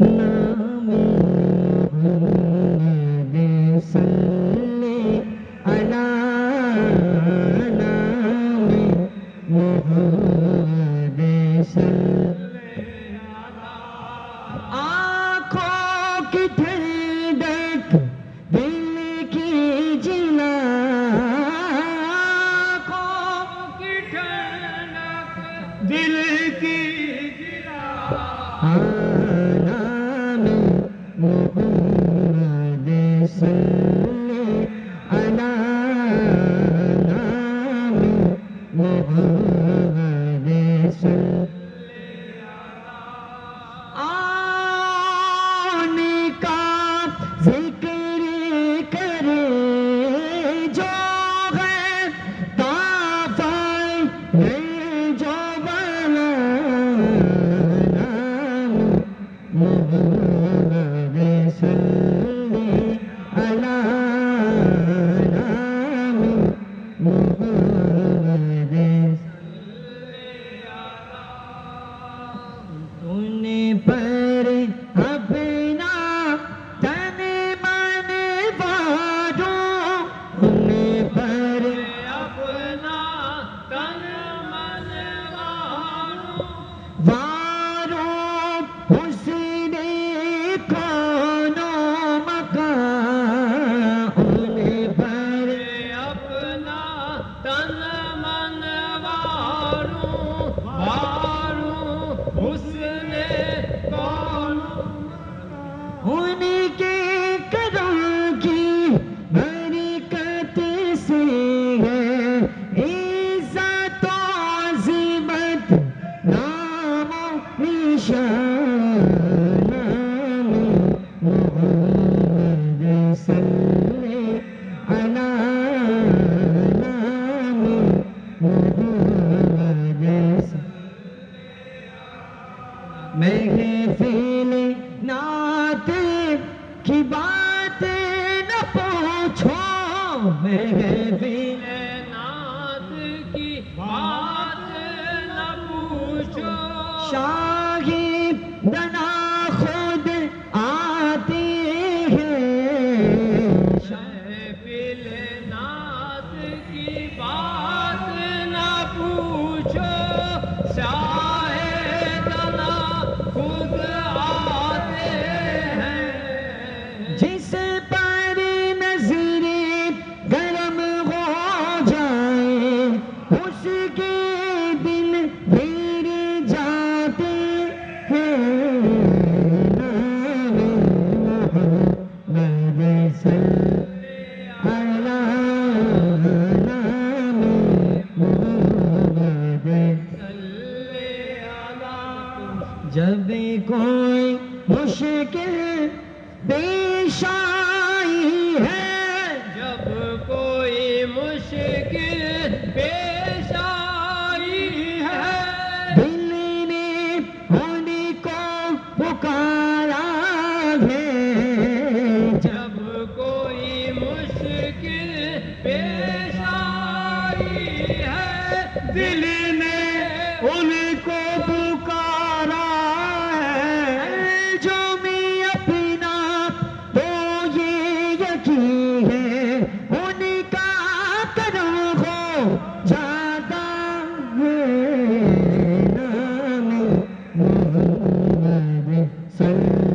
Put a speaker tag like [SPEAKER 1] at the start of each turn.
[SPEAKER 1] نام محمد صلی علی نام محمد صلی آنکھوں کی ٹھنڈک دل کی جلا آنکھوں کی ٹھنڈک دل کی جلا نام محمد صلی علی نام محمد صلی ذکر کرے جو ہے طافائے جو بنا نام محمد صلی علی نام محمد تونے پر اپنا حسن کون مکان ان پر اپنا تن من واروں حسن کون ان کے کرم کی برکت سے ہے عزت و عظمت نام و نشان نام محمد صلی علی نام محمد محفل نعت کی بات نہ پوچھو محفل نعت کی بات نہ پوچھو شاہی دنا خود آتے ہیں محفل نعت کی بات نہ پوچھو شاہی دنا خود آتے ہیں جس پر نظر گرم ہو جائے اس کے دل بھر جاتے ہیں نام محمد صلی علی نام محمد صلی علی جب کوئی مشکل پیش آئی ہے جب کوئی مشکل پیش آئی ہے دل نے ان کو پکارا ہے جب کوئی مشکل پیش آئی ہے دل نے ان کو پکارا ہے جو میں اپنا تو یہ یقین ہے ان کا کرم ہو جاتا ہے نام محمد صلی